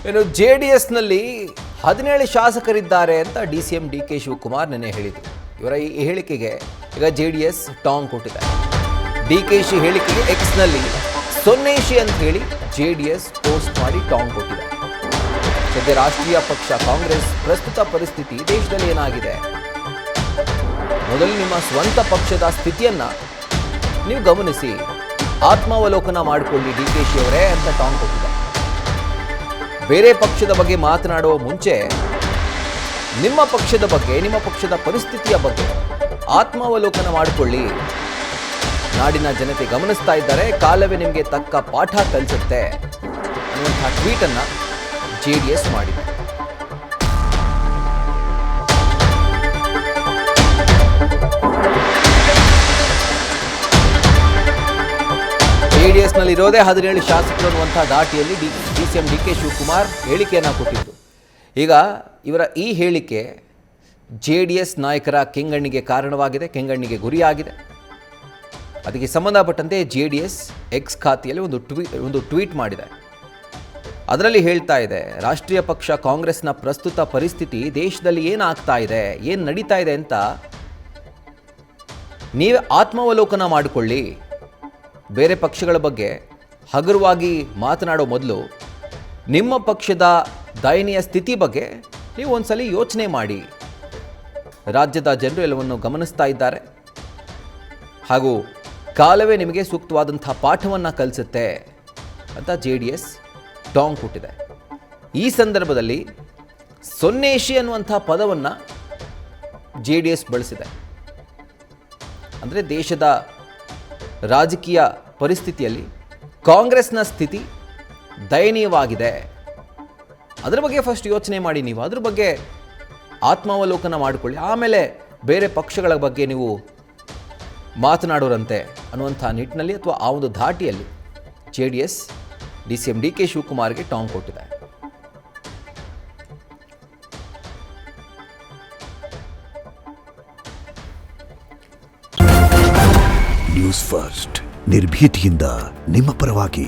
ಇನ್ನು JDSನಲ್ಲಿ 17 ಶಾಸಕರಿದ್ದಾರೆ ಅಂತ DCM DK Shivakumar ನೆನೆ ಹೇಳಿದರು. ಇವರ ಈ ಹೇಳಿಕೆಗೆ ಈಗ JDS ಟಾಂಗ್ ಕೊಟ್ಟಿದೆ. DKಶಿ ಹೇಳಿಕೆಗೆ ಎಕ್ಸ್ನಲ್ಲಿ ಸೊನ್ನೇಶಿ ಅಂತ ಹೇಳಿ JDS ಪೋಸ್ಟ್ ಮಾಡಿ ಟಾಂಗ್ ಕೊಟ್ಟಿದೆ. ಸದ್ಯ ರಾಷ್ಟ್ರೀಯ ಪಕ್ಷ ಕಾಂಗ್ರೆಸ್ ಪ್ರಸ್ತುತ ಪರಿಸ್ಥಿತಿ ದೇಶದಲ್ಲಿ ಏನಾಗಿದೆ, ಮೊದಲು ನಿಮ್ಮ ಸ್ವಂತ ಪಕ್ಷದ ಸ್ಥಿತಿಯನ್ನ ನೀವು ಗಮನಿಸಿ, ಆತ್ಮಾವಲೋಕನ ಮಾಡಿಕೊಳ್ಳಿ DKಶಿ ಅವರೇ ಅಂತ ಟಾಂಗ್ ಕೊಟ್ಟಿದೆ. ಬೇರೆ ಪಕ್ಷದ ಬಗ್ಗೆ ಮಾತನಾಡುವ ಮುಂಚೆ ನಿಮ್ಮ ಪಕ್ಷದ ಬಗ್ಗೆ, ನಿಮ್ಮ ಪಕ್ಷದ ಪರಿಸ್ಥಿತಿಯ ಬಗ್ಗೆ ಆತ್ಮಾವಲೋಕನ ಮಾಡಿಕೊಳ್ಳಿ. ನಾಡಿನ ಜನತೆ ಗಮನಿಸ್ತಾ ಇದ್ದಾರೆ, ಕಾಲವೇ ನಿಮಗೆ ತಕ್ಕ ಪಾಠ ಕಲಿಸುತ್ತೆ ಅನ್ನುವಂಥ ಟ್ವೀಟನ್ನು JDS ಮಾಡಿದೆ. JDSನಲ್ಲಿ ಇರೋದೇ 17 ಶಾಸಕರು ಅನ್ನುವಂಥ ದಾಟಿಯಲ್ಲಿ DCM DK ಶಿವಕುಮಾರ್ ಹೇಳಿಕೆಯನ್ನು ಕೊಟ್ಟಿದ್ದು. ಈಗ ಇವರ ಈ ಹೇಳಿಕೆ JDS ನಾಯಕರ ಕೆಂಗಣ್ಣಿಗೆ ಕಾರಣವಾಗಿದೆ, ಕೆಂಗಣ್ಣಿಗೆ ಗುರಿಯಾಗಿದೆ. ಅದಕ್ಕೆ ಸಂಬಂಧಪಟ್ಟಂತೆ JDS ಎಕ್ಸ್ ಖಾತೆಯಲ್ಲಿ ಒಂದು ಟ್ವೀಟ್ ಮಾಡಿದೆ. ಅದರಲ್ಲಿ ಹೇಳ್ತಾ ಇದೆ, ರಾಷ್ಟ್ರೀಯ ಪಕ್ಷ ಕಾಂಗ್ರೆಸ್ನ ಪ್ರಸ್ತುತ ಪರಿಸ್ಥಿತಿ ದೇಶದಲ್ಲಿ ಏನಾಗ್ತಾ ಇದೆ, ಏನು ನಡೀತಾ ಇದೆ ಅಂತ ನೀವೇ ಆತ್ಮಾವಲೋಕನ ಮಾಡಿಕೊಳ್ಳಿ. ಬೇರೆ ಪಕ್ಷಗಳ ಬಗ್ಗೆ ಹಗುರವಾಗಿ ಮಾತನಾಡೋ ಮೊದಲು ನಿಮ್ಮ ಪಕ್ಷದ ದಯನೀಯ ಸ್ಥಿತಿ ಬಗ್ಗೆ ನೀವು ಒಂದ್ಸಲಿ ಯೋಚನೆ ಮಾಡಿ. ರಾಜ್ಯದ ಜನರು ಎಲ್ಲವನ್ನು ಗಮನಿಸ್ತಾ ಇದ್ದಾರೆ ಹಾಗೂ ಕಾಲವೇ ನಿಮಗೆ ಸೂಕ್ತವಾದಂಥ ಪಾಠವನ್ನು ಕಲಿಸುತ್ತೆ ಅಂತ JDS ಟಾಂಗ್ ಕೊಟ್ಟಿದೆ. ಈ ಸಂದರ್ಭದಲ್ಲಿ ಸೊನ್ನೇಶಿ ಅನ್ನುವಂಥ ಪದವನ್ನು JDS ಬಳಸಿದೆ. ಅಂದರೆ ದೇಶದ ರಾಜಕೀಯ ಪರಿಸ್ಥಿತಿಯಲ್ಲಿ ಕಾಂಗ್ರೆಸ್ನ ಸ್ಥಿತಿ ದಯನೀಯವಾಗಿದೆ. ಅದರ ಬಗ್ಗೆ ಫಸ್ಟ್ ಯೋಚನೆ ಮಾಡಿ, ನೀವು ಅದ್ರ ಬಗ್ಗೆ ಆತ್ಮಾವಲೋಕನ ಮಾಡಿಕೊಳ್ಳಿ, ಆಮೇಲೆ ಬೇರೆ ಪಕ್ಷಗಳ ಬಗ್ಗೆ ನೀವು ಮಾತನಾಡೋರಂತೆ ಅನ್ನುವಂಥ ನಿಟ್ಟಿನಲ್ಲಿ ಅಥವಾ ಆ ಒಂದು ಧಾಟಿಯಲ್ಲಿ JDS DCM DK ಶಿವಕುಮಾರ್ಗೆ ಟಾಂಗ್ ಕೊಟ್ಟಿದೆ. ನ್ಯೂಸ್ ಫಸ್ಟ್ ನಿರ್ಭೀತಿಯಿಂದ ನಿಮ್ಮ ಪರವಾಗಿ.